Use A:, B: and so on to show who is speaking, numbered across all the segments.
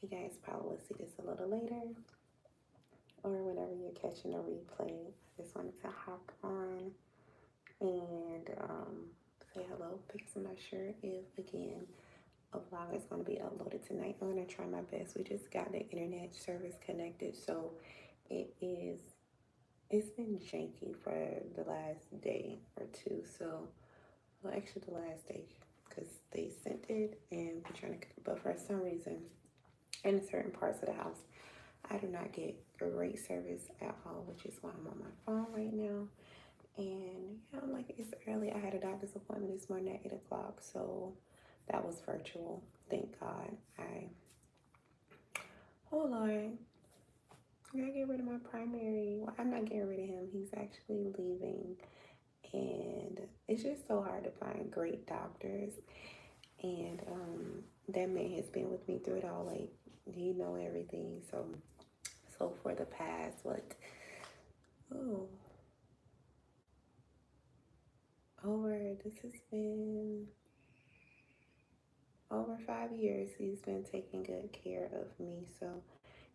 A: You guys probably will see this a little later or whenever you're catching a replay. I just wanted to hop on and say hello because I'm not sure if, again, a vlog is going to be uploaded tonight. I'm going to try my best. We just got the internet service connected, so it's been janky for the last day or two. So, well, actually the last day because they sent it and we're trying to, but for some reason, in certain parts of the house, I do not get great service at all, which is why I'm on my phone right now. And yeah, I'm like, it's early. I had a doctor's appointment this morning at 8 o'clock, so that was virtual. Thank God. Oh Lord, I gotta get rid of my primary. Well, I'm not getting rid of him. He's actually leaving. And it's just so hard to find great doctors. And that man has been with me through it all. Like, he know everything. So for the past, oh, this has been over 5 years. He's been taking good care of me. So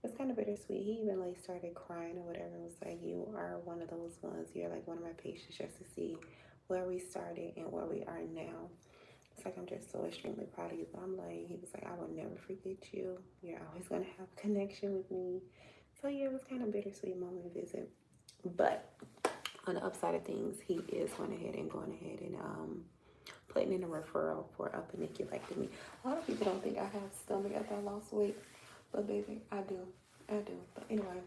A: it's kind of bittersweet. He even like started crying or whatever. It was like, you are one of those ones. You're like one of my patients, just to see where we started and where we are now. It's like, I'm just so extremely proud of you. But I'm like, he was like, I will never forget you. You're always going to have a connection with me. So yeah, it was kind of bittersweet moment to visit. But on the upside of things, he is going ahead and putting in a referral for a paniculectomy. A lot of people don't think I have stomach after I lost weight, but baby, I do. But anyway,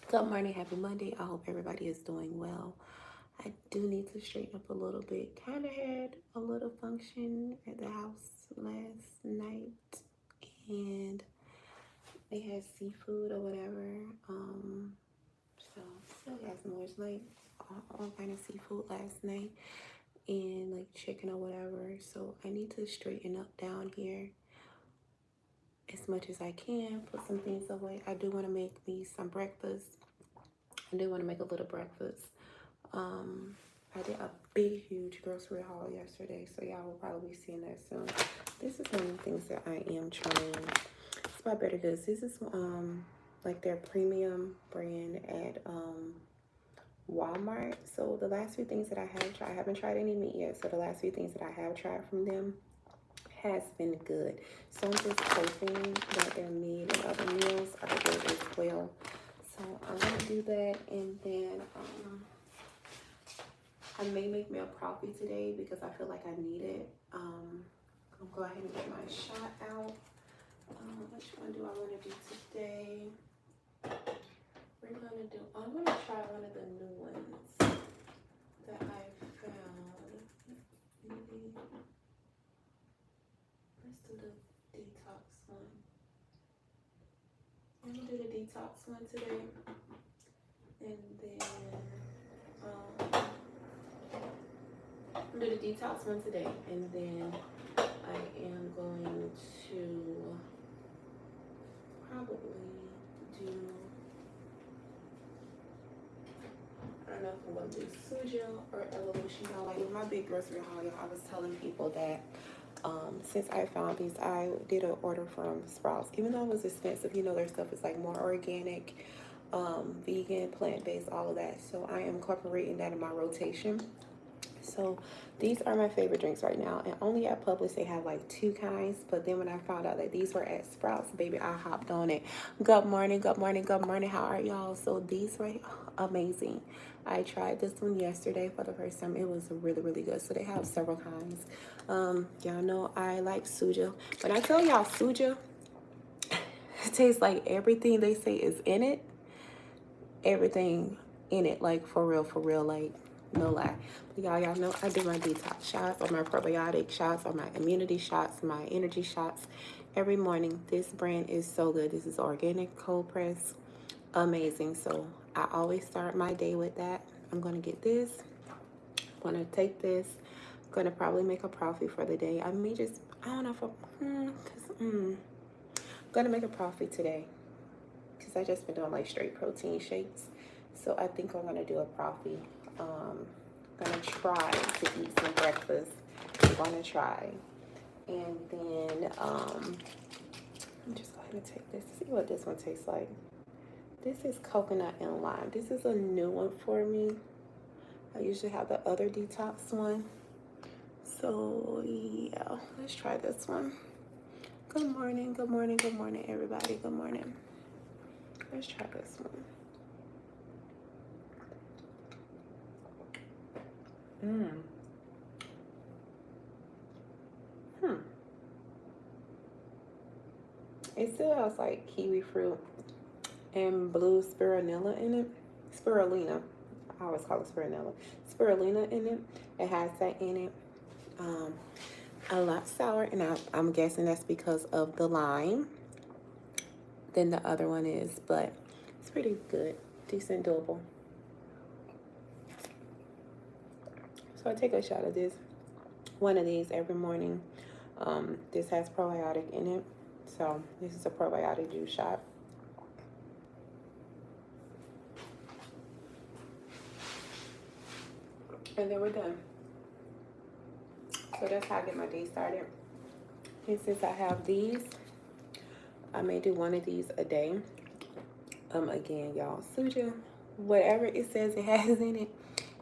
A: good morning, happy Monday. I hope everybody is doing well. I do need to straighten up a little bit. Kind of had a little function at the house last night, and they had seafood or whatever. So still got some more like all kind of seafood last night, and like chicken or whatever. So I need to straighten up down here as much as I can, put some things away. I do want to make me some breakfast. I do want to make a little breakfast. I did a big, huge grocery haul yesterday, so y'all will probably be seeing that soon. This is one of the things that I am trying. It's by Better Goods. This is like their premium brand at Walmart. So the last few things that I have tried, I haven't tried any meat yet. So the last few things that I have tried from them has been good. So I'm just hoping that their meat and other meals are good as well. So I'm gonna do that, and then I may make me a coffee today because I feel like I need it. I'll go ahead and get my shot out. Which one do I want to do today? I'm going to try one of the new ones that I found. Maybe, let's do the detox one. I'm going to do the detox one today. And then, I'm going to do the detox one today. And then I am going to probably do, I don't know if I'm going to do Suja or Evolution. Y'all, like with my big grocery haul, y'all, I was telling people that since I found these, I did an order from Sprouts. Even though it was expensive, you know, their stuff is like more organic, vegan, plant-based, all of that. So I am incorporating that in my rotation. So these are my favorite drinks right now, and only at Publix they have like 2 kinds. But then when I found out that these were at Sprouts, baby, I hopped on it. Good morning, good morning, good morning. How are y'all? So these were amazing. I tried this one yesterday for the first time. It was really, really good. So they have several kinds. Y'all know I like Suja. When I tell y'all Suja, it tastes like everything they say is in it. Everything in it, like for real, like no lie. But y'all know I do my detox shots or my probiotic shots or my immunity shots, my energy shots every morning. This brand is so good. This is organic, cold press, amazing. So I always start my day with that. I'm gonna get this. I'm gonna take this. I'm gonna probably make a profit for the day. I may just, I don't know if I'm gonna make a profit today because I just been doing like straight protein shakes. So I think I'm gonna do a profit. Gonna try to eat some breakfast. I'm gonna try, and then let me just go ahead and take this. See what this one tastes like. This is coconut and lime. This is a new one for me. I usually have the other detox one. So yeah, let's try this one. Good morning, good morning, good morning, everybody. Good morning. Let's try this one. It still has like kiwi fruit and blue spirulina in it. Spirulina. I always call it spirulina. Spirulina in it. It has that in it. A lot sour, and I'm guessing that's because of the lime than the other one is, but it's pretty good. Decent, doable. So I take a shot of this, one of these every morning. This has probiotic in it, so this is a probiotic juice shot. And then we're done. So that's how I get my day started. And since I have these, I may do one of these a day. Again, y'all, suja, whatever it says it has in it,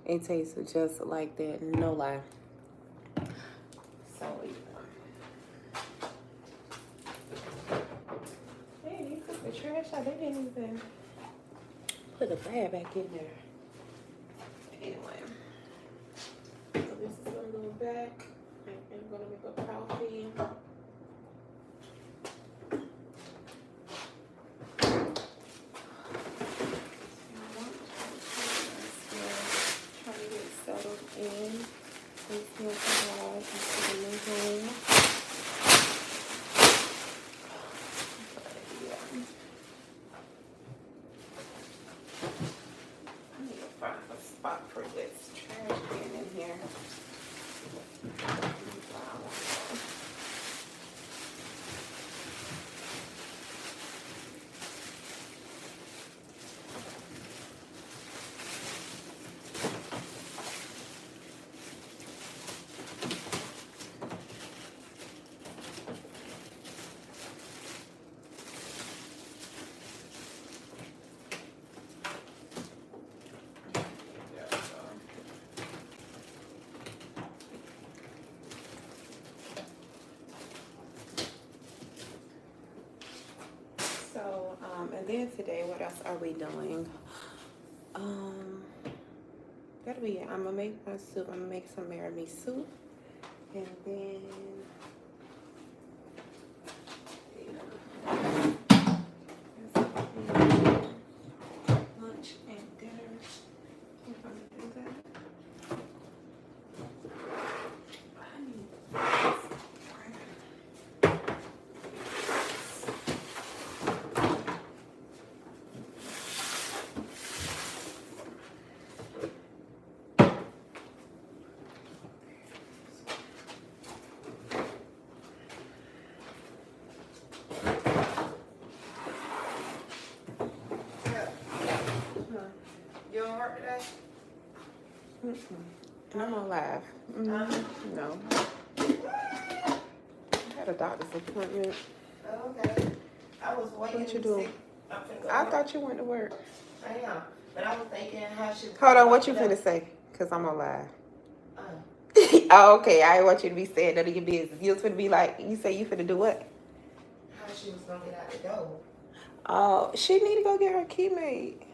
A: it tastes just like that, no lie. So hey, they took the trash out. They didn't even put the bag back in there. Anyway, so this is gonna go back. I'm gonna make a coffee. Trying to get settled in. It's here to the new home. I need to find a spot for this trash can in here. And then today, what else are we doing? That'll be it. I'm gonna make my soup. I'm gonna make some marami soup, and then lunch and dinner. If I'm gonna do that.
B: You don't work today?
A: And I'm gonna laugh. No. I had a doctor's appointment.
B: Okay. I was waiting.
A: What you doing? I thought you went to work.
B: I am. But I was thinking how she...
A: Hold on, what you finna say? Because I'm gonna laugh. Oh, okay. I want you to be saying none of your business. You was finna be like, you say you finna do what?
B: How she was gonna get out the door.
A: Oh, she need to go get her key made.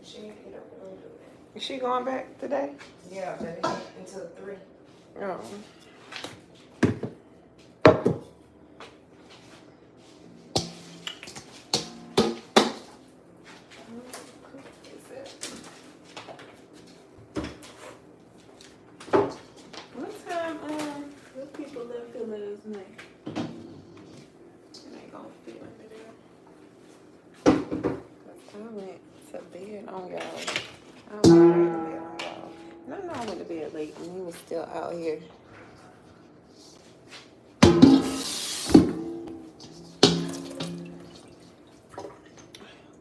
B: She need to get up and do that.
A: Is she going back today?
B: Yeah, but it's until 3.
A: Oh. What time those people left here last night? And they gonna fit under there. 'Cause I went to bed on y'all. I went right to bed on y'all. And I know I went to bed late and he was still out here.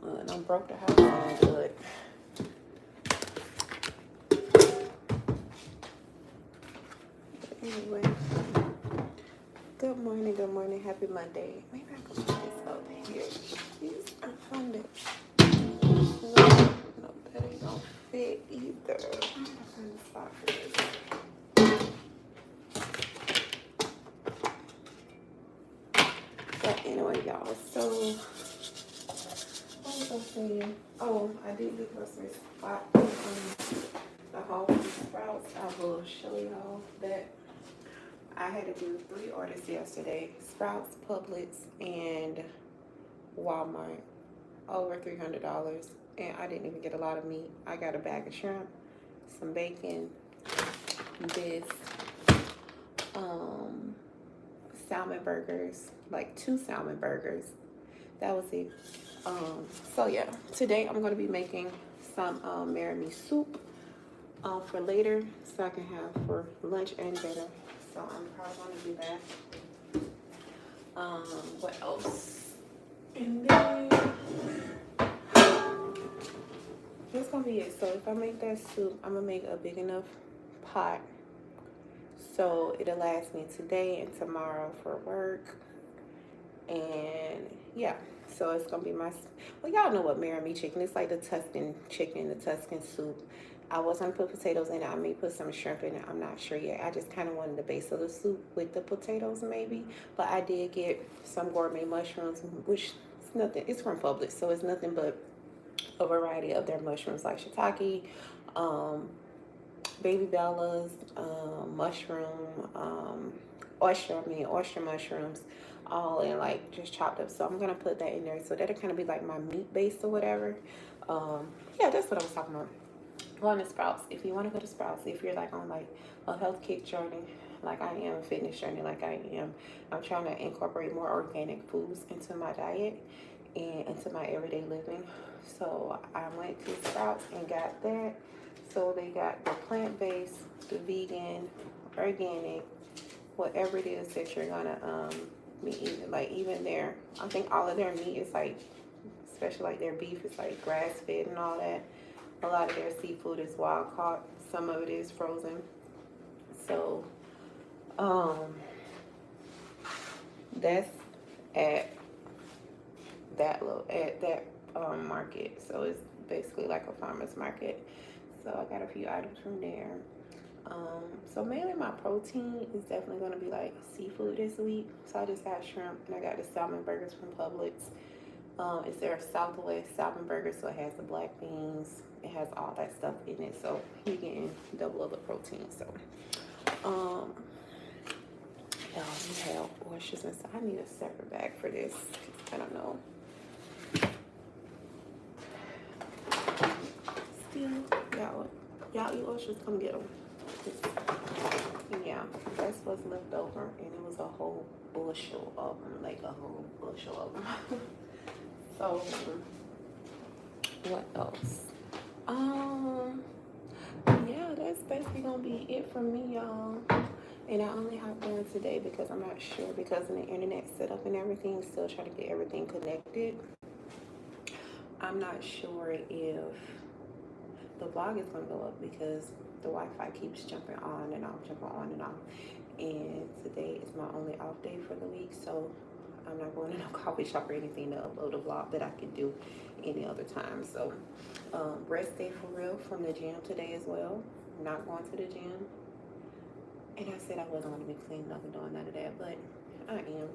A: And I broke the house down good. But anyway, good morning, happy Monday. Maybe I It's up here. These are funded. No, that ain't gonna fit either. I'm gonna find a spot for this. But anyway, y'all, so what was I saying? Oh, I did get grocery spot the Whole Sprouts. I will show y'all that I had to do 3 orders yesterday. Sprouts, Publix, and Walmart. Over $300. And I didn't even get a lot of meat. I got a bag of shrimp, some bacon, this, salmon burgers, like 2 salmon burgers. That was it. So yeah, today I'm gonna be making some marry soup for later, so I can have for lunch and dinner. So I'm probably gonna do that. What else? And then that's gonna be it. So if I make that soup, I'm gonna make a big enough pot so it'll last me today and tomorrow for work. And yeah, so it's gonna be my, well, y'all know what marry chicken, it's like the Tuscan chicken, the Tuscan soup. I was gonna put potatoes in it. I may put some shrimp in it. I'm not sure yet. I just kind of wanted the base of the soup with the potatoes maybe. But I did get some gourmet mushrooms, which is nothing. It's from Publix, so it's nothing but a variety of their mushrooms like shiitake, baby bellas, oyster mushrooms, all in like just chopped up. So I'm gonna put that in there. So that'll kind of be like my meat base or whatever. Yeah, that's what I was talking about. Going to Sprouts. If you want to go to Sprouts, if you're like on like a health kick journey, like I am, a fitness journey, like I am, I'm trying to incorporate more organic foods into my diet and into my everyday living. So I went to Sprouts and got that. So they got the plant-based, the vegan, organic, whatever it is that you're gonna be eating. Like even their, I think all of their meat is like, especially like their beef is like grass-fed and all that. A lot of their seafood is wild caught. Some of it is frozen. So, that's at that market. So it's basically like a farmer's market. So I got a few items from there. So mainly my protein is definitely going to be like seafood this week. So I just got shrimp and I got the salmon burgers from Publix. It's their Southwest salmon burger, so it has the black beans, it has all that stuff in it, so you're getting double of the protein. So y'all, we have oysters and stuff. I need a separate bag for this. I don't know. Still, y'all eat oysters, come get them. Yeah, that's what's left over, and it was a whole bushel of them, like a whole bushel of them. So, what else? Yeah, that's basically gonna be it for me, y'all. And I only hopped on today because I'm not sure, because of the internet setup and everything, still trying to get everything connected. I'm not sure if the vlog is gonna go up because the Wi-Fi keeps jumping on and off. And today is my only off day for the week, so I'm not going to no coffee shop or anything to upload a vlog that I can do any other time. So rest day for real from the gym today as well. Not going to the gym. And I said I wasn't going to be cleaning up and doing none of that, but I am.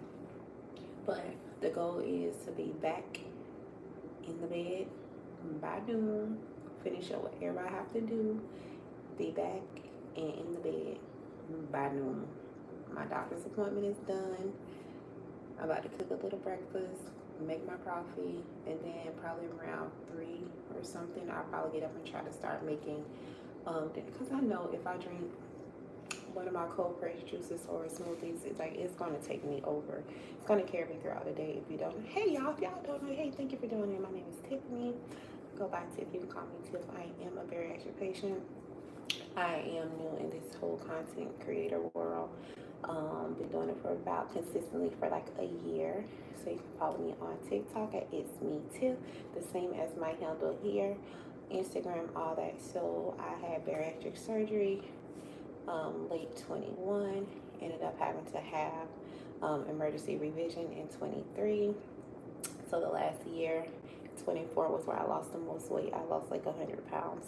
A: But the goal is to be back in the bed by noon, finish up whatever I have to do, be back and in the bed by noon. My doctor's appointment is done. I'm about to cook a little breakfast, make my coffee, and then probably around 3 or something, I'll probably get up and try to start making dinner. Because I know if I drink one of my cold pressed juices or smoothies, it's going to take me over. It's going to carry me throughout the day if you don't. Hey, y'all, if y'all don't know, hey, thank you for doing it. My name is Tiffany. Go by Tiff. You can call me Tiff. I am a bariatric patient. I am new in this whole content creator world. Been doing it for about consistently for like a year. So you can follow me on TikTok at It's Me Tiff, the same as my handle here, Instagram, all that. So I had bariatric surgery late 21. Ended up having to have emergency revision in 23. So the last year, 24, was where I lost the most weight. I lost like 100 pounds.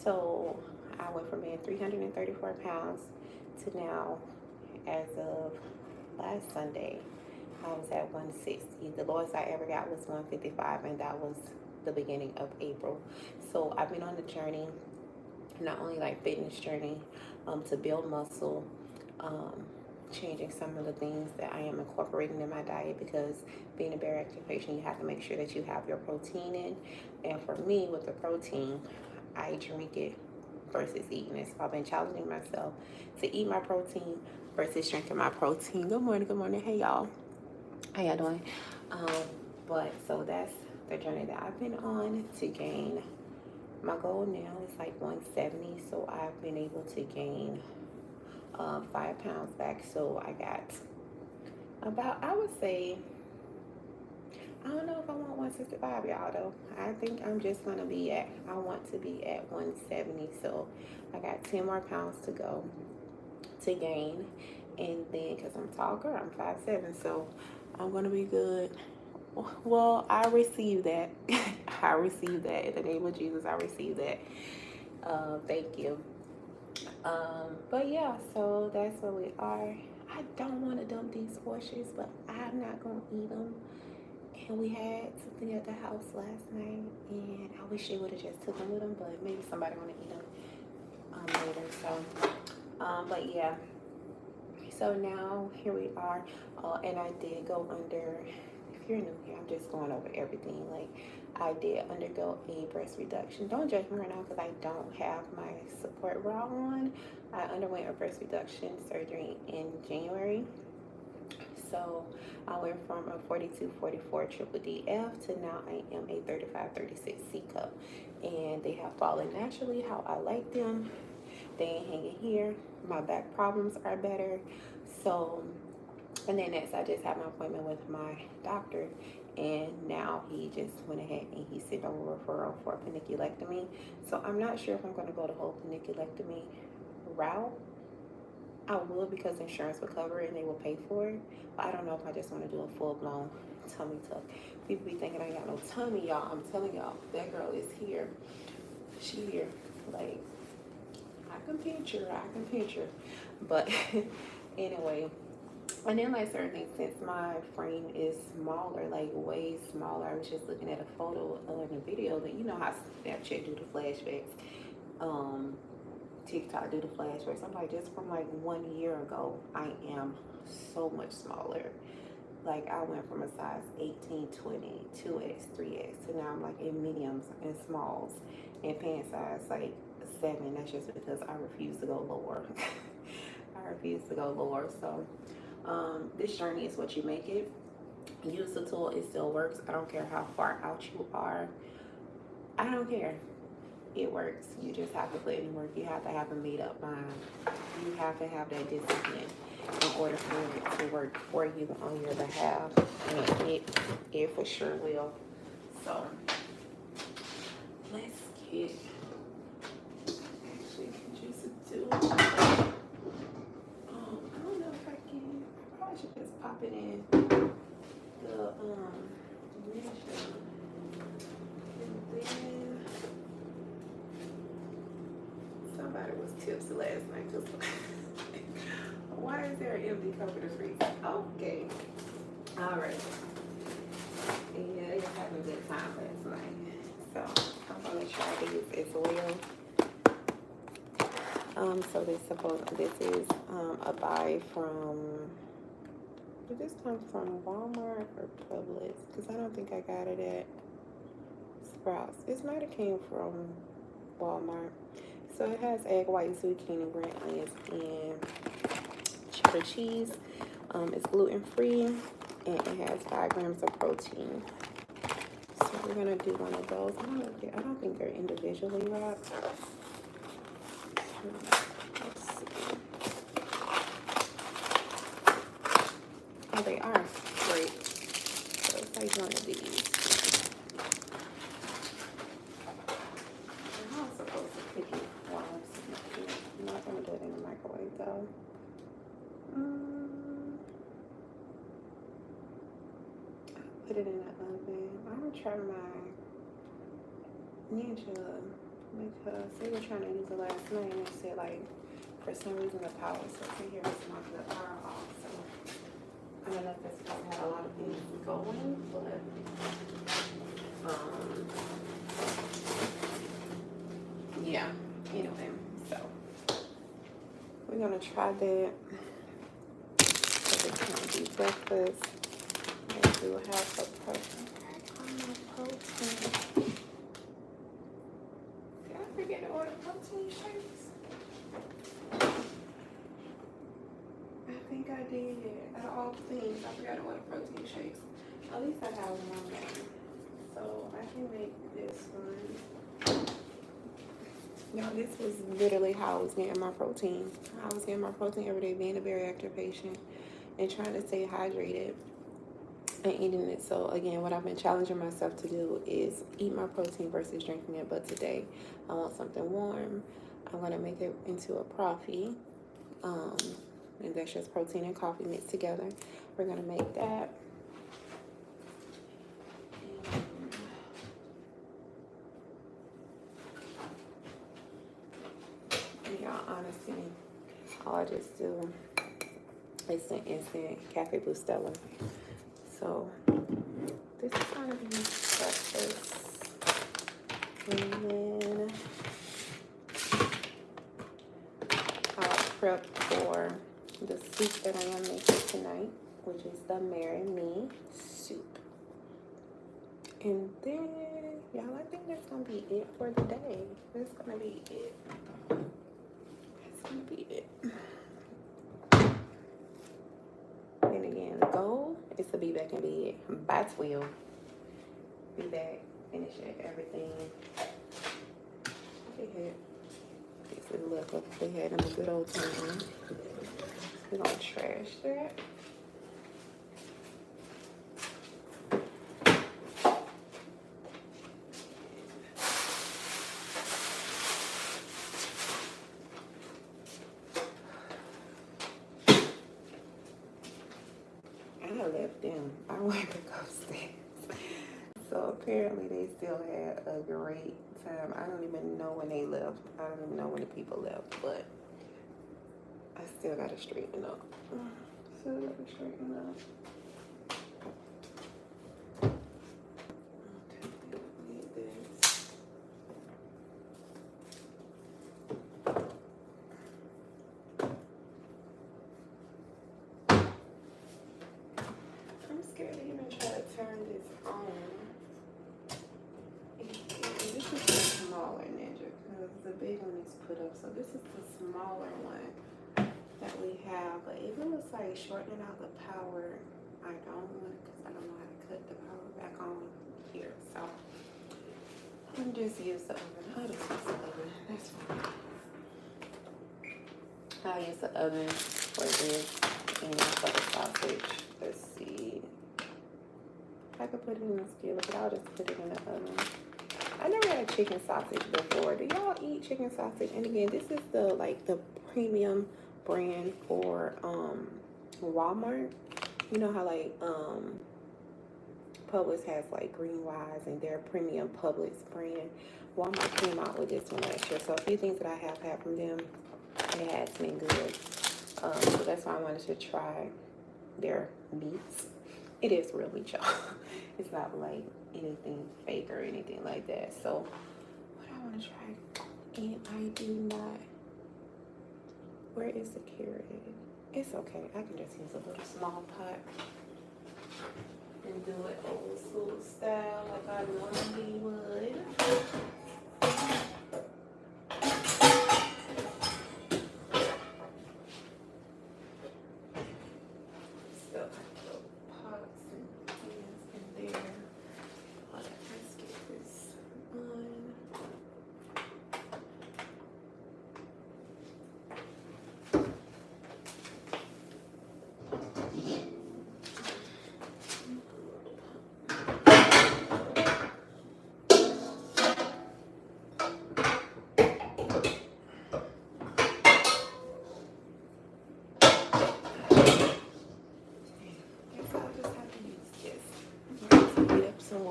A: So I went from being 334 pounds to now, as of last Sunday, I was at 160. The lowest I ever got was 155, and that was the beginning of April. So I've been on the journey, not only like fitness journey, to build muscle, um, changing some of the things that I am incorporating in my diet, because being a bariatric patient, you have to make sure that you have your protein in. And for me, with the protein, I drink it versus eating it. So I've been challenging myself to eat my protein versus drinking my protein. Good morning, good morning. Hey y'all, how y'all doing? Um, but so that's the journey that I've been on to gain. My goal now is like 170, so I've been able to gain 5 pounds back. So I got about, I would say, I don't know if I want 165, y'all, though. I think I'm just going to be at, I want to be at 170. So I got 10 more pounds to go to gain. And then, because I'm taller, I'm 5'7", so I'm going to be good. Well, I receive that. I receive that. In the name of Jesus, I receive that. Thank you. But yeah, so that's where we are. I don't want to dump these oysters, but I'm not going to eat them. And we had something at the house last night, and I wish they would have just took them with them, but maybe somebody want to eat them later. So, but yeah. So now here we are, and I did go under. If you're new here, I'm just going over everything. Like, I did undergo a breast reduction. Don't judge me right now because I don't have my support bra on. I underwent a breast reduction surgery in January. So I went from a 42-44 triple DF to now I am a 35-36 C cup. And they have fallen naturally how I like them. They ain't hanging here. My back problems are better. So, and then next I just had my appointment with my doctor, and now he just went ahead and he sent over a referral for a paniculectomy. So I'm not sure if I'm going to go the whole paniculectomy route. I would, because insurance will cover it and they will pay for it. But I don't know if I just want to do a full-blown tummy tuck. People be thinking I ain't got no tummy, y'all. I'm telling y'all, that girl is here. She here. Like, I can picture. But anyway, and then like certain things, since my frame is smaller, like way smaller. I was just looking at a photo and a video, but you know how Snapchat do the flashbacks. TikTok do the flashbacks. I'm like, just from like 1 year ago, I am so much smaller. Like, I went from a size 18, 20, 2X, 3X to now I'm like in mediums and smalls, and pant size like 7. That's just because I refuse to go lower. I refuse to go lower. So this journey is what you make it. Use the tool, it still works. I don't care how far out you are. I don't care. It works. You just have to put in work. You have to have a made up mind. You have to have that discipline in order for it to work for you on your behalf. And it for sure will. So let's get, actually just do, I don't know if I can. I probably should just pop it in the measure. And then somebody was tipsy last night. Cause why is there an empty cup in the freezer? Okay. All right. Yeah, they were having a good time last night. So I'm gonna try these as well. So this is a buy from. Did this come from Walmart or Publix? Because I don't think I got it at Sprouts. This might have came from Walmart. So it has egg white, zucchini, green onions, and cheddar cheese. It's gluten free, and it has 5 grams of protein. So we're gonna do one of those. I don't think they're individually wrapped. Let's see. Oh, they are. Great. So it's like one of these. I'm supposed to pick it while I'm not gonna do it in the microwave though. put it in the oven. I'm gonna try my ninja because they were trying to use it last night and they said like for some reason the power was in here was knocking the power off. So I don't know if that's because I had a lot of things going, but yeah. Anyway, so we're gonna try that. Because it's gonna be breakfast. I do have a protein. Protein. Did I forget to order protein shakes? I think I did. Out of all the things, I forgot to order protein shakes. At least I have one there. So I can make this one. Now this was literally how I was getting my protein. I was getting my protein every day, being a bariatric patient and trying to stay hydrated and eating it. So again, what I've been challenging myself to do is eat my protein versus drinking it. But today I want something warm. I'm gonna make it into a coffee. And that's just protein and coffee mixed together. We're gonna make that. And y'all, honestly, all I just do is the instant cafe bustelo. So this is gonna be breakfast. And then I'll prep for the soup that I am making tonight, which is the Marry Me soup. And then, y'all, I think that's gonna be it for the day. That's gonna be it. That's gonna be it. And again, the goal is to be back in bed by 12. Be back, finish everything. This is look what they had in the good old time. We're gonna trash that. I left them. I went back upstairs. So apparently they still had a great time. I don't even know when they left. I don't even know when the people left, but I still gotta straighten up. Still gotta straighten up. Need this. I'm scared to even try to turn this on. This is the smaller ninja because the big one is put up. So this is the smaller one that we have. But if it was like shortening out the power, I don't want it because I don't know how to cut the power back on here. So I'm just use the oven. I'll just use the oven. That's fine. I'll use the oven for this and for the sausage. Let's see. I could put it in the skillet, but I'll just put it in the oven. I never had chicken sausage before. Do y'all eat chicken sausage? And again, this is the premium brand for Walmart. You know how Publix has like Green Wise and their premium Publix brand. Walmart came out with this one last year. So a few things that I have had from them, it has been good. So that's why I wanted to try their meats. It is real meat, y'all. It's not like anything fake or anything like that. So what I want to try, and I do not. Where is the carrot? It's okay. I can just use a little small pot and do it old school style like I normally would.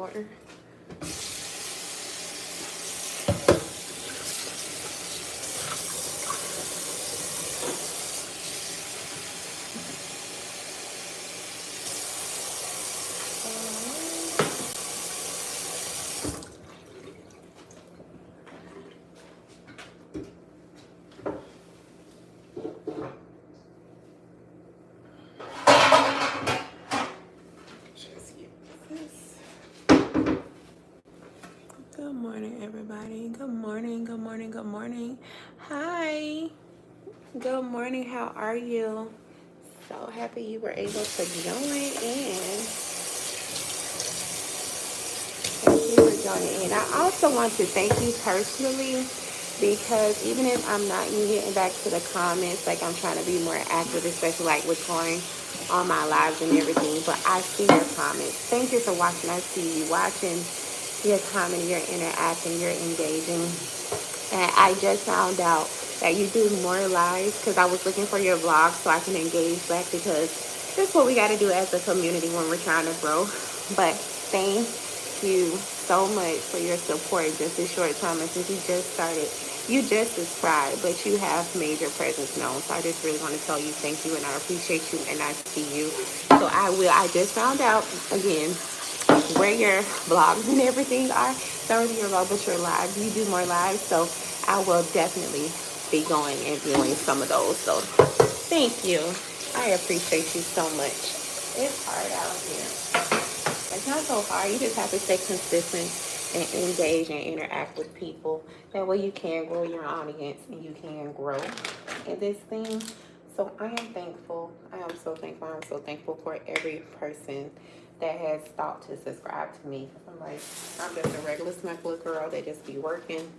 A: water. Good morning, everybody. Good morning, good morning, good morning. Hi. Good morning. How are you? So happy you were able to join in. Thank you for joining in. I also want to thank you personally because even if I'm not you getting back to the comments, like I'm trying to be more active, especially like with Corey on my lives and everything, but I see your comments. Thank you for watching. I see you watching, you're commenting, you're interacting, you're engaging. And I just found out that you do more lives because I was looking for your vlog so I can engage back because that's what we got to do as a community when we're trying to grow. But thank you so much for your support just this short time. And since you just started, you just subscribed, but you have made your presence known. So I just really want to tell you thank you and I appreciate you and I see you. So I just found out again where your vlogs and everything are. Don't really your vlog, but your lives. You do more lives, so I will definitely be going and viewing some of those. So thank you. I appreciate you so much. It's hard out here. It's not so hard. You just have to stay consistent and engage and interact with people. That way you can grow your audience and you can grow in this thing. So I am thankful. I am so thankful. I'm so thankful for every person that has thought to subscribe to me. I'm like, I'm just a regular smuggler girl that just be working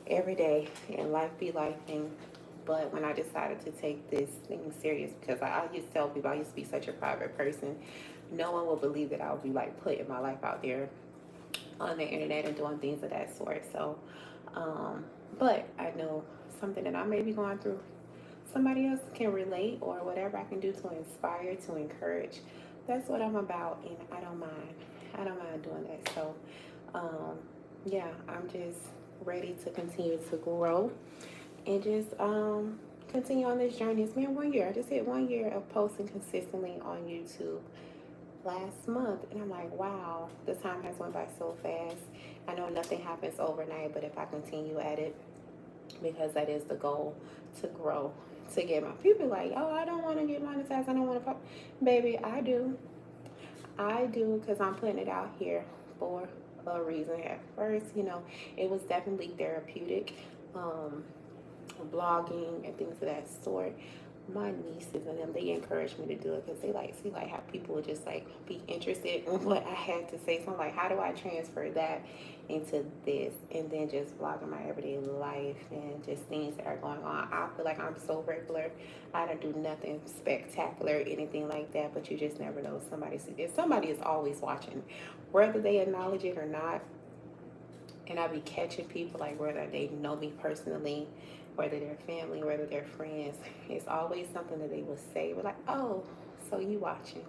A: every day and life be lifing. But when I decided to take this thing serious, because I used to tell people I used to be such a private person, no one will believe that I would be like putting my life out there on the internet and doing things of that sort. So, but I know something that I may be going through, somebody else can relate, or whatever I can do to inspire, to encourage. That's what I'm about, and I don't mind. I don't mind doing that. So, yeah, I'm just ready to continue to grow and just continue on this journey. It's been 1 year. I just hit 1 year of posting consistently on YouTube last month, and I'm like, wow, the time has went by so fast. I know nothing happens overnight, but if I continue at it, because that is the goal, to grow, to get my people like, oh, I don't want to get monetized, I don't want to, baby, I do, because I'm putting it out here for a reason. At first, it was definitely therapeutic, blogging and things of that sort. My nieces and them, they encouraged me to do it because they like see like how people would just like be interested in what I had to say. So I'm like, how do I transfer that into this, and then just vlogging my everyday life and just things that are going on. I feel like I'm so regular. I don't do nothing spectacular or anything like that, but you just never know. Somebody is always watching, whether they acknowledge it or not. And I be catching people, like whether they know me personally, whether they're family, whether they're friends. It's always something that they will say. We're like, oh, so you watching.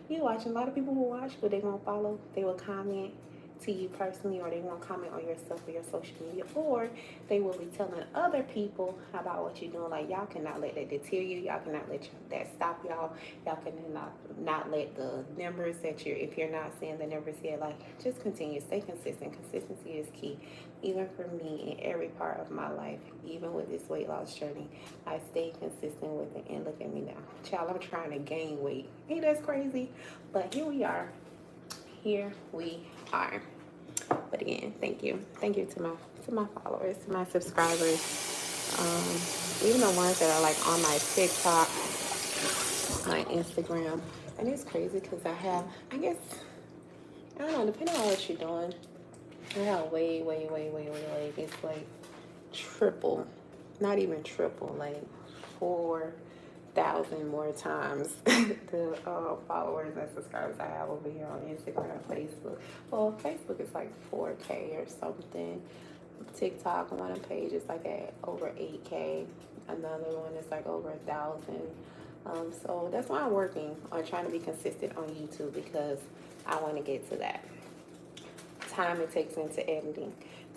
A: You watching. A lot of people will watch, but they won't follow. They will comment to you personally, or they won't comment on your stuff or your social media, or they will be telling other people about what you're doing. Like, y'all cannot let that deter you. Y'all cannot let that stop y'all. Y'all cannot not let the numbers that if you're not seeing the numbers yet, like, just continue. Stay consistent. Consistency is key. Even for me, in every part of my life, even with this weight loss journey, I stay consistent with it. And look at me now, child. I'm trying to gain weight. Ain't that crazy? But here we are. Here we are. But again, thank you. Thank you to my followers, to my subscribers, even the ones that are like on my TikTok, my Instagram. And it's crazy because I guess, I don't know, depending on what you're doing, I have way, it's like triple, not even triple, like 4,000 more times the followers and subscribers I have over here on Instagram, Facebook. Well, Facebook is like 4K or something. TikTok, one page is like at over 8K. Another one is like over 1,000. So that's why I'm working on trying to be consistent on YouTube, because I want to get to that. time it takes into editing,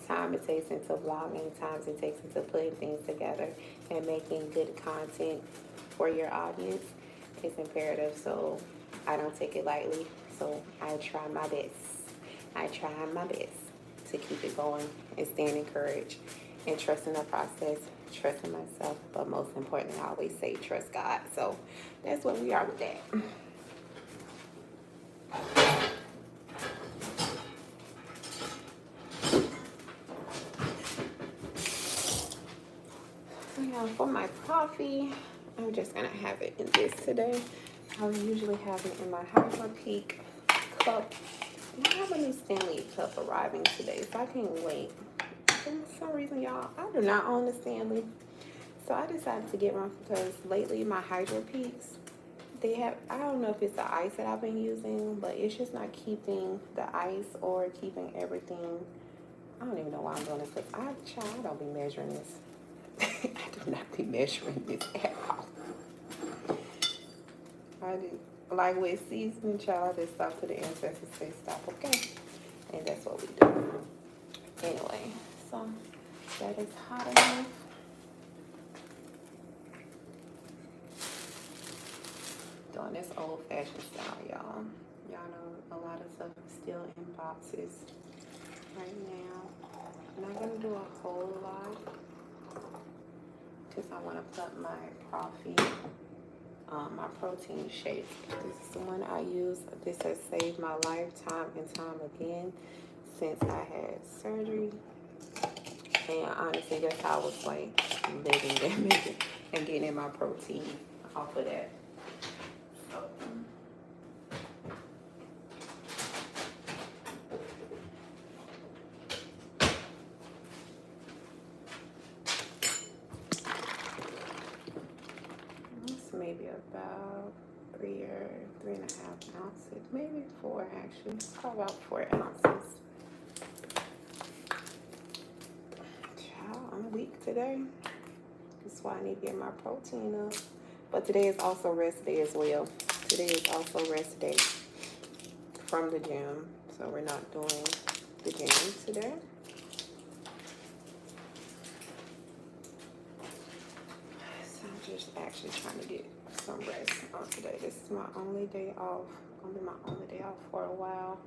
A: time it takes into vlogging, time it takes into putting things together and making good content for your audience is imperative. So I don't take it lightly. So I try my best. I try my best to keep it going and staying encouraged and trusting the process, trusting myself, but most importantly, I always say trust God. So that's where we are with that. So yeah, for my coffee, I'm just gonna have it in this today. I usually have it in my Hydro Peak cup. I have a new Stanley cup arriving today, so I can't wait. For some reason, y'all, I do not own the Stanley. So I decided to get one because lately my Hydro Peaks, they have, I don't know if it's the ice that I've been using, but it's just not keeping the ice or keeping everything. I don't even know why I'm doing this because I don't be measuring this. I do not be measuring this at all. I do. Like with seasoning, child, I just stop to the ancestors say stop, okay? And that's what we do. Anyway, so that is hot enough. Doing this old-fashioned style, y'all. Y'all know a lot of stuff is still in boxes right now. I'm not gonna do a whole lot because I want to put my coffee, my protein shake. This is the one I use. This has saved my life time and time again since I had surgery. And honestly, that's how I was like living and getting in my protein off of that. So, it's maybe about 3.5 ounces, maybe 4 actually. Probably about 4 ounces. Child, I'm weak today. That's why I need to get my protein up. But today is also rest day as well. Today is also rest day from the gym. So we're not doing the gym today. So I'm just actually trying to get some rest on today. This is my only day off. Gonna be my only day off for a while.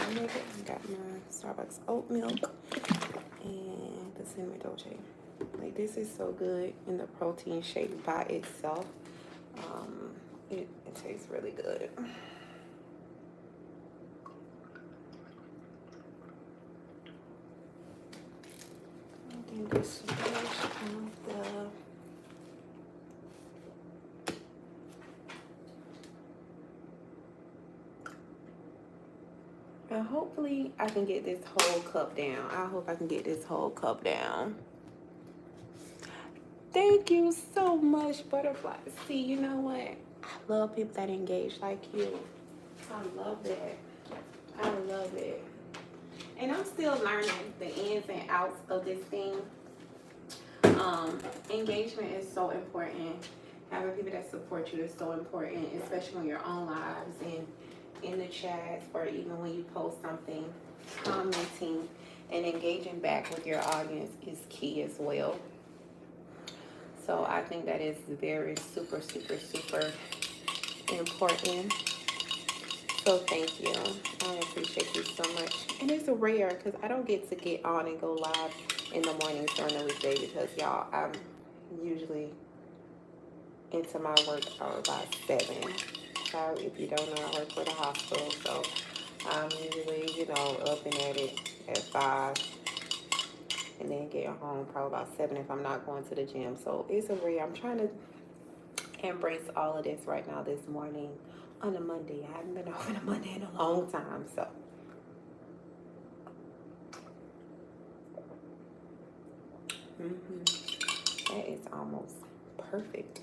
A: I got my Starbucks oat milk and the cinnamon dolce. Like, this is so good in the protein shake by itself. It tastes really good. And this of the and hopefully I can get this whole cup down. I hope I can get this whole cup down. Thank you so much, Butterfly. See, you know what? I love people that engage like you. I love that. I love it. And I'm still learning the ins and outs of this thing. Engagement is so important. Having people that support you is so important, especially on your own lives and in the chats, or even when you post something. Commenting and engaging back with your audience is key as well. So I think that is very super important. So thank you. I appreciate you so much. And it's rare because I don't get to get on and go live in the mornings during the weekday because, y'all, I'm usually into my work hour by 7. So if you don't know, I work for the hospital. So I'm usually, up and at it at 5. And then get home probably about 7 if I'm not going to the gym. So it's a rare. I'm trying to embrace all of this right now this morning on a Monday. I haven't been off on a Monday in a long time. So that is almost perfect.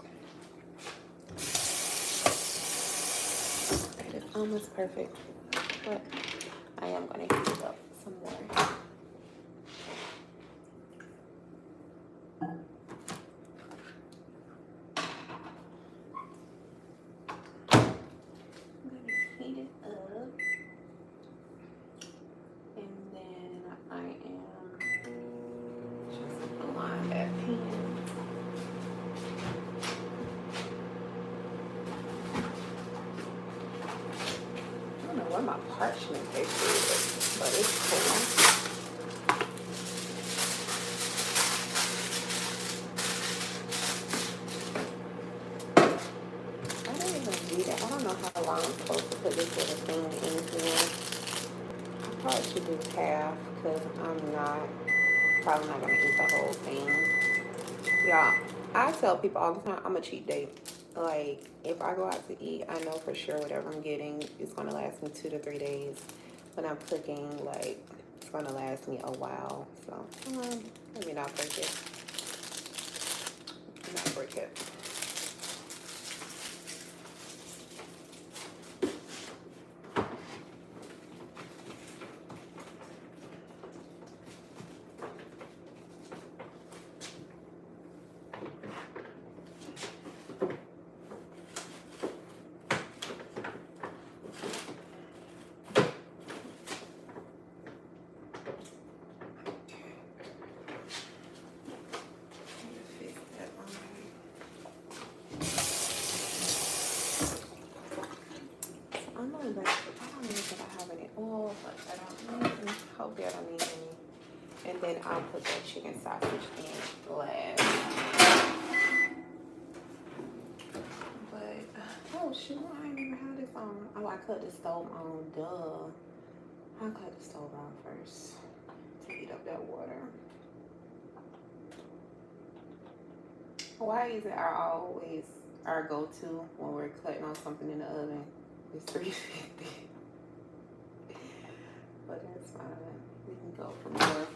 A: almost perfect, but I am gonna heat it up some more. Heat it up, and then I am just align that pan. I don't know where my parchment paper is, but it's cool. I didn't even do that. I don't know how long I'm supposed to put this little thing in here. I probably should do half because I'm not probably not gonna eat the whole thing. Y'all, I tell people all the time I'm a cheat day. Like if I go out to eat, I know for sure whatever I'm getting is gonna last me 2 to 3 days. When I'm cooking, like it's gonna last me a while. So let me not break it. Not break it. I'm gonna let, I don't even think I have any oil, but I don't need, hopefully I don't need any. And then I'll put that chicken sausage in last. But, oh shoot, I ain't even had this on. Oh, I cut the stove on, duh. I cut the stove on first to heat up that water. Why is it our go-to when we're cutting on something in the oven? It's 350. But that's fine. We can go from there.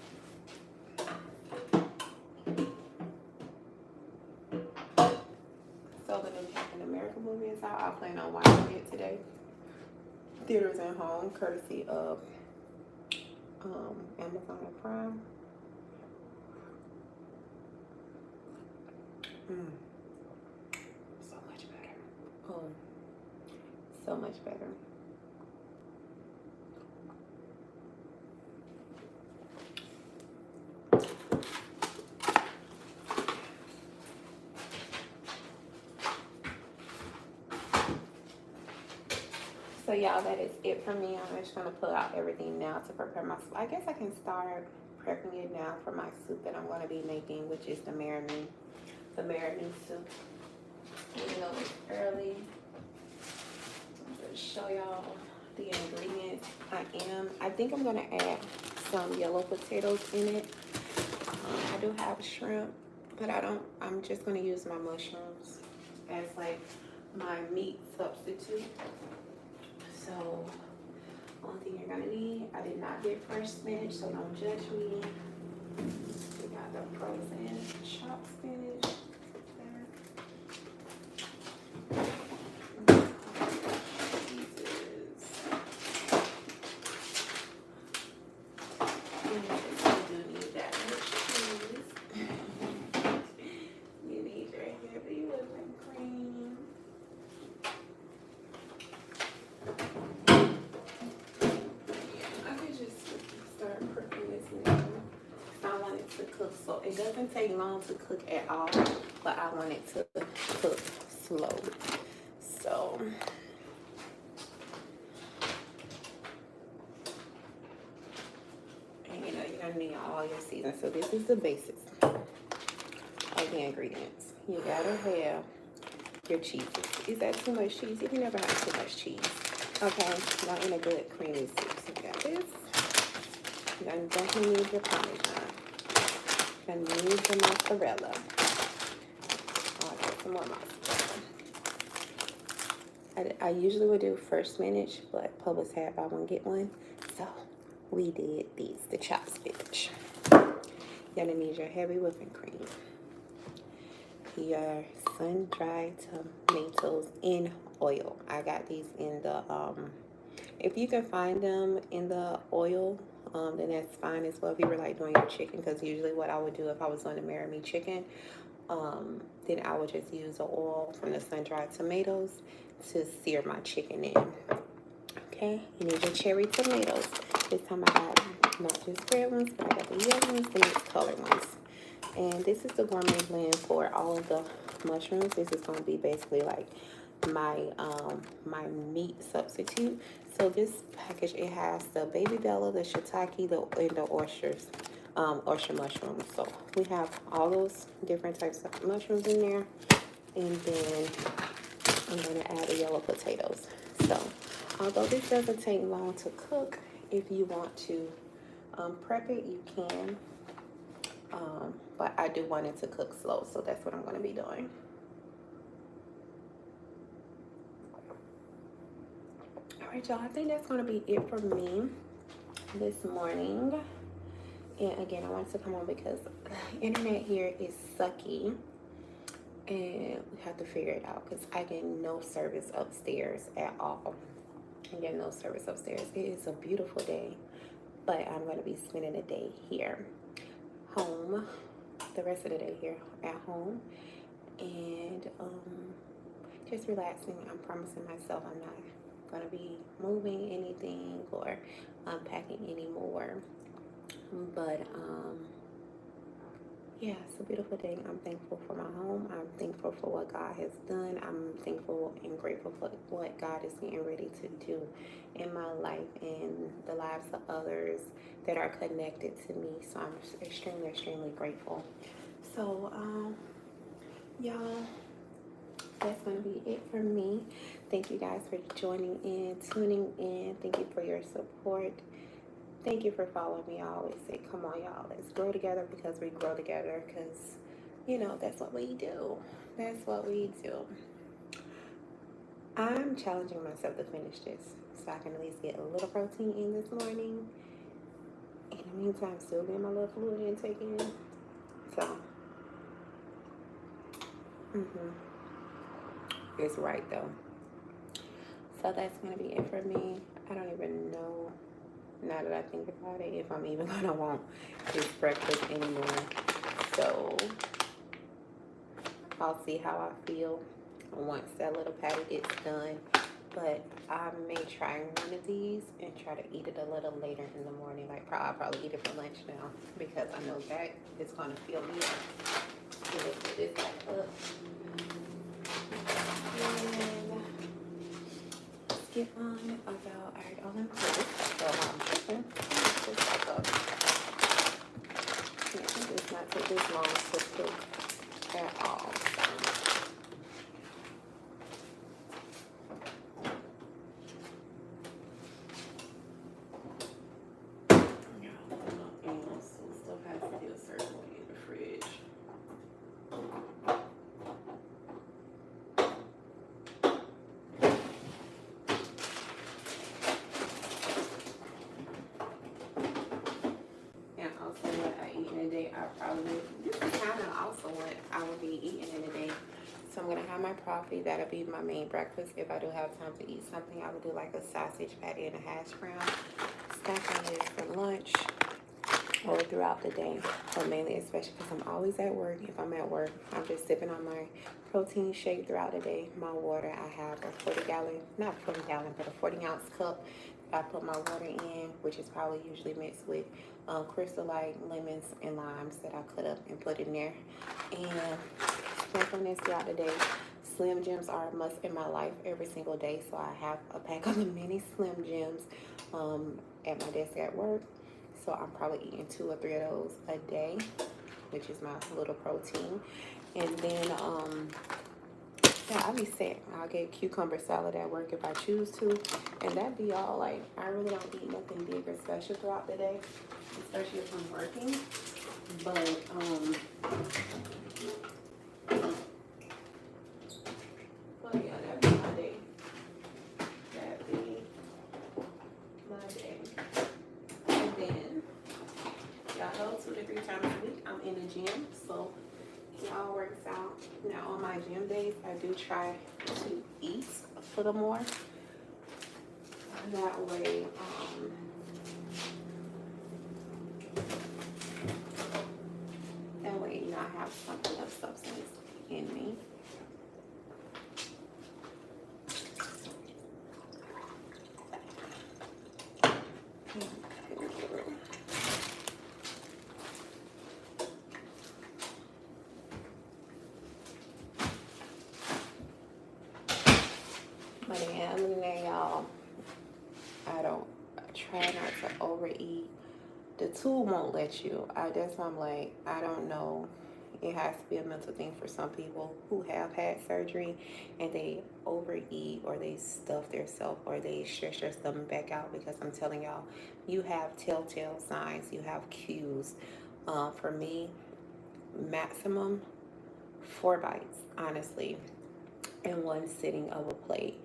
A: So the new Captain America movie is out. I plan on watching it today. Theaters and home, courtesy of Amazon Prime. So much better. Oh, so much better. So y'all, that is it for me. I'm just gonna pull out everything now to prepare my soup. I guess I can start prepping it now for my soup that I'm gonna be making, which is the marinade soup. Even though it's early, I'm gonna show y'all the ingredients. I think I'm gonna add some yellow potatoes in it. I do have shrimp, but I'm just gonna use my mushrooms as like my meat substitute. So, only thing you're gonna need, I did not get fresh spinach, so don't judge me. We got the frozen chopped spinach there. You do need that much cheese. You need your heavy whipping cream. To cook, so it doesn't take long to cook at all, but I want it to cook slow. So and you know you're gonna need all your seasons. So this is the basics of the ingredients. You gotta have your cheese. Is that too much cheese? You can never have too much cheese. Okay, not in a good creamy soup. So you got this. You're gonna definitely need your Parmesan. And need the mozzarella. Oh, I got some more mozzarella. I usually would do first spinach, but Publix had buy one get one, so we did these, the chopped spinach. You're gonna need your heavy whipping cream, your sun-dried tomatoes in oil. I got these in the if you can find them in the oil, then that's fine as well. If you were like doing your chicken, because usually what I would do if I was going to marry me chicken, then I would just use the oil from the sun-dried tomatoes to sear my chicken in. Okay, you need your cherry tomatoes. This time I got not just red ones, but I got the yellow ones, the mixed colored ones. And this is the gourmet blend for all of the mushrooms. This is going to be basically like my meat substitute. So this package, it has the baby bella, the shiitake, and the oyster mushrooms. So we have all those different types of mushrooms in there, and then I'm going to add the yellow potatoes. So although this doesn't take long to cook, if you want to prep it, you can. But I do want it to cook slow, so that's what I'm going to be doing. All right, y'all, I think that's going to be it for me this morning. And again, I wanted to come on because the internet here is sucky, and we have to figure it out because I get no service upstairs at all. I get no service upstairs. It is a beautiful day, but I'm going to be spending the day here, home, the rest of the day here at home, and just relaxing. I'm promising myself I'm not going to be moving anything or unpacking anymore. But yeah, it's a beautiful day. I'm thankful for my home. I'm thankful for what God has done. I'm thankful and grateful for what God is getting ready to do in my life and the lives of others that are connected to me. So I'm extremely, extremely grateful. So, y'all, that's going to be it for me. Thank you guys for joining in, tuning in. Thank you for your support. Thank you for following me. I always say, come on, y'all, let's grow together because we grow together because, you know, that's what we do. That's what we do. I'm challenging myself to finish this so I can at least get a little protein in this morning. In the meantime, still getting my little fluid intake in. So, it's right, though. So that's going to be it for me. I don't even know, now that I think about it, if I'm even going to want this breakfast anymore. So I'll see how I feel once that little patty gets done. But I may try one of these and try to eat it a little later in the morning. Like I'll probably eat it for lunch now because I know that it's going to feel me up. Let's put this back up. And let's get on about, alright, I'm going to put this back up. I'm tripping. Put this back up. Yeah, it does not take this long to cook at all. This is kind of also what I will be eating in a day. So I'm going to have my coffee. That'll be my main breakfast. If I do have time to eat something, I would do like a sausage patty and a hash brown. Snacking is for lunch or throughout the day. But mainly, especially because I'm always at work. If I'm at work, I'm just sipping on my protein shake throughout the day. My water, I have a 40-ounce cup. I put my water in, which is probably usually mixed with Crystal Light, lemons, and limes that I cut up and put in there. And sprinkling this throughout the day. Slim Jims are a must in my life every single day, so I have a pack of the mini Slim Jims at my desk at work. So I'm probably eating 2 or 3 of those a day, which is my little protein. And then yeah, I'll be set. I'll get cucumber salad at work if I choose to. And that'd be all. Like, I really don't eat nothing big or special throughout the day, especially if I'm working. But, yeah, that'd be my day. That'd be my day. And then, y'all know 2 to 3 times a week, I'm in the gym. So, it all works out. Now on my gym days, I do try to eat little more. That way, you know, I have something of substance in me. But again, other than that, y'all, I try not to overeat. The tool won't let you. That's why I'm like, I don't know. It has to be a mental thing for some people who have had surgery and they overeat or they stuff themselves or they stretch their stomach back out, because I'm telling y'all, you have telltale signs, you have cues. For me, maximum 4 bites, honestly, in one sitting of a plate.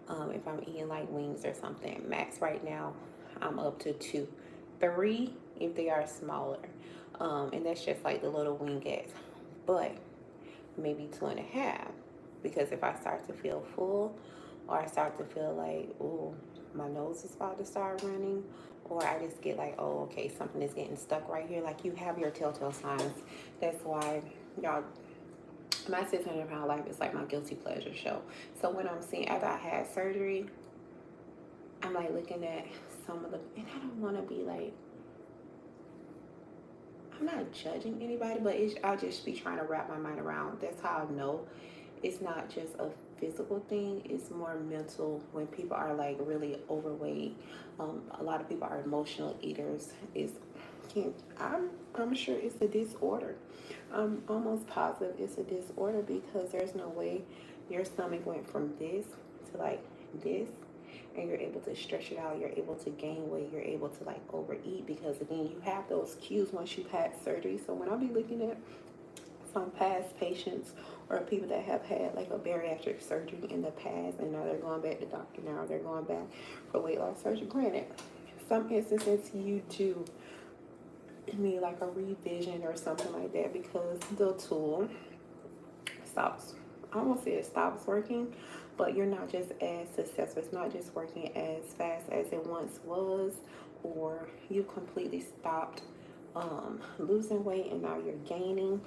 A: If I'm eating like wings or something, max right now, I'm up to 2, 3 if they are smaller. And that's just like the little wingettes. But maybe 2.5, because if I start to feel full, or I start to feel like, oh, my nose is about to start running, or I just get like, oh, okay, something is getting stuck right here. Like, you have your telltale signs. That's why, y'all, my 600-pound life is like my guilty pleasure show. So when I'm seeing, after I had surgery, I'm like looking at some of the, and I don't want to be like, I'm not judging anybody, but I'll just be trying to wrap my mind around. That's how I know it's not just a physical thing. It's more mental when people are like really overweight. A lot of people are emotional eaters. I'm sure it's a disorder. I'm almost positive it's a disorder, because there's no way your stomach went from this to like this, and you're able to stretch it out, you're able to gain weight, you're able to like overeat, because again, you have those cues once you've had surgery. So when I'll be looking at some past patients or people that have had like a bariatric surgery in the past, and now they're going back to doctor, now they're going back for weight loss surgery. Granted, some instances you do need like a revision or something like that, because the tool stops, I won't say it stops working, but you're not just as successful. It's not just working as fast as it once was, or you completely stopped losing weight and now you're gaining.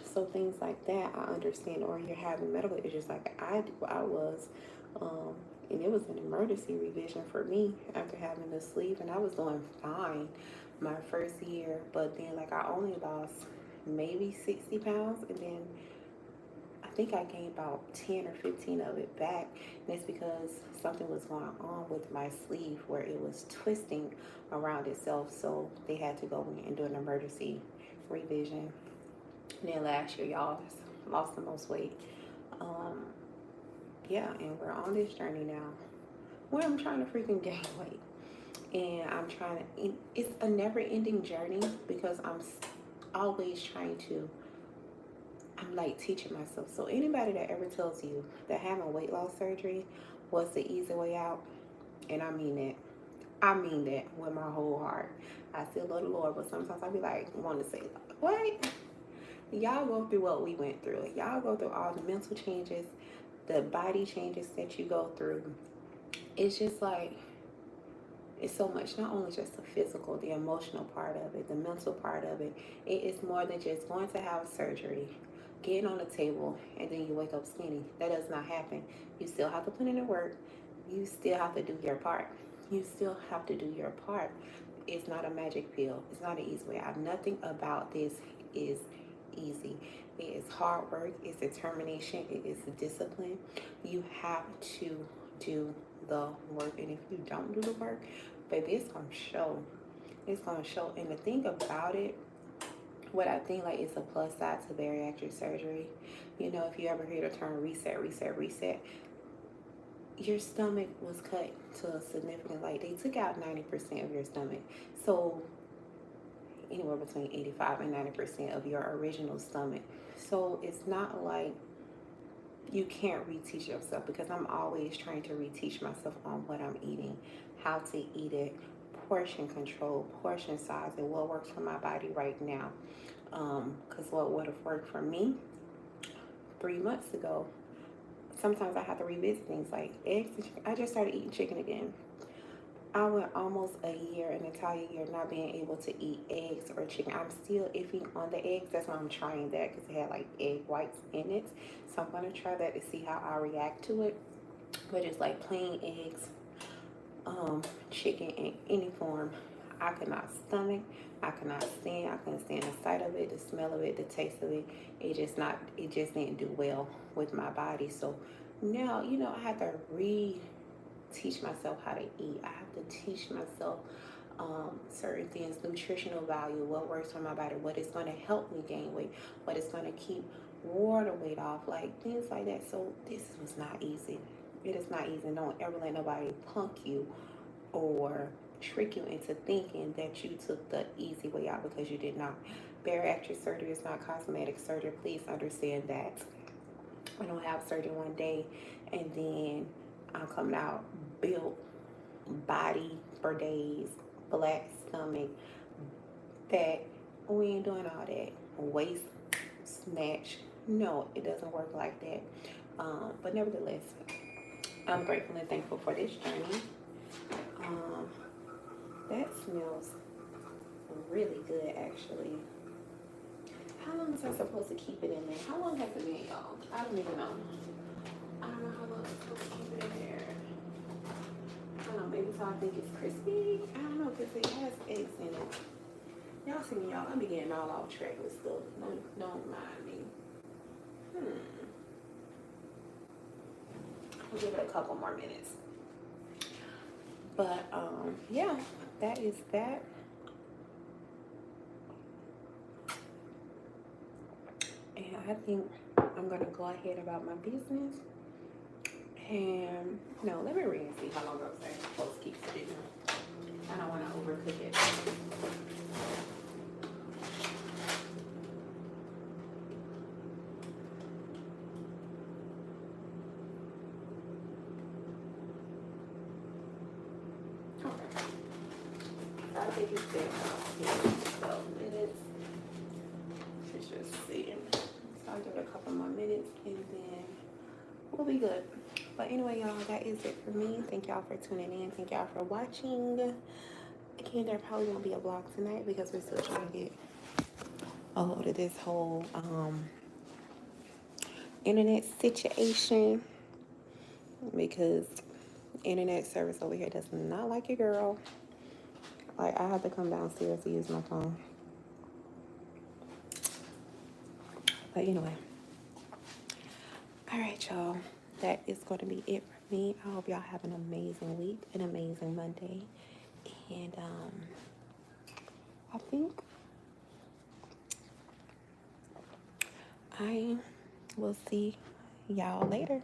A: So things like that, I understand. Or you're having medical issues like I was, and it was an emergency revision for me after having the sleeve, and I was doing fine my first year, but then like I only lost maybe 60 pounds, and then I think I gained about 10 or 15 of it back. And it's because something was going on with my sleeve where it was twisting around itself, so they had to go in and do an emergency revision. And then last year, y'all, lost the most weight. Yeah, and we're on this journey now where I'm trying to freaking gain weight. And I'm trying to, it's a never ending journey, because I'm always trying to, I'm like teaching myself. So anybody that ever tells you that having weight loss surgery was the easy way out, and I mean that. I mean that with my whole heart. I still love the Lord, but sometimes I be like, want to say, what? Y'all go through what we went through. Y'all go through all the mental changes, the body changes that you go through. It's just like, it's so much, not only just the physical, the emotional part of it, the mental part of it. It is more than just going to have surgery, getting on the table, and then you wake up skinny. That does not happen. You still have to put in the work. You still have to do your part. You still have to do your part. It's not a magic pill. It's not an easy way out. Nothing about this is easy. It is hard work. It's determination. It is discipline. You have to do the work, and if you don't do the work, baby, it's gonna show. It's gonna show. And the thing about it, what I think like is a plus side to bariatric surgery, you know, if you ever hear the term reset, your stomach was cut to a significant, like they took out 90% of your stomach. So anywhere between 85 and 90% of your original stomach. So it's not like you can't reteach yourself, because I'm always trying to reteach myself on what I'm eating, how to eat it, portion control, portion size, and what works for my body right now. Because what would have worked for me 3 months ago sometimes I have to revisit things like eggs and chicken. I just started eating chicken again. I went almost a year, an entire year, not being able to eat eggs or chicken. I'm still iffy on the eggs. That's why I'm trying that, because it had like egg whites in it. So I'm going to try that to see how I react to it. But it's like plain eggs, chicken in any form, I could not stomach. I could not stand. I couldn't stand the sight of it, the smell of it, the taste of it. It just didn't do well with my body. So now, I have to teach myself how to eat. I have to teach myself certain things, nutritional value, what works for my body, what is going to help me gain weight, what is going to keep water weight off, like things like that. So this was not easy. It is not easy. Don't ever let nobody punk you or trick you into thinking that you took the easy way out, because you did not. Bariatric surgery is not cosmetic surgery. Please understand that. I don't have surgery one day and then I'm coming out built body for days, flat stomach, fat. We ain't doing all that. Waist snatch. No, it doesn't work like that. But nevertheless, I'm grateful and thankful for this journey. That smells really good, actually. How long is I supposed to keep it in there? How long has it been, y'all? I don't even know. I don't know how long I'm supposed to keep it in there. I don't know, maybe so I think it's crispy. I don't know, because it has eggs in it. Y'all see me, y'all. I'm be getting all off track with stuff. Don't mind me. I'll give it a couple more minutes. But, yeah, that is that. And I think I'm going to go ahead about my business. And, no, let me read and see how long I'm supposed to keep it in. I don't want to overcook it. I think it's been about 12 minutes. Let's just see. So I'll give it a couple more minutes and then we'll be good. But anyway, y'all, that is it for me. Thank y'all for tuning in. Thank y'all for watching. Again, there probably won't be a vlog tonight because we're still trying to get a load of this whole internet situation, because internet service over here does not like your girl. Like, I have to come downstairs to use my phone. But anyway. All right, y'all. That is going to be it for me. I hope y'all have an amazing week, an amazing Monday. And I think I will see y'all later.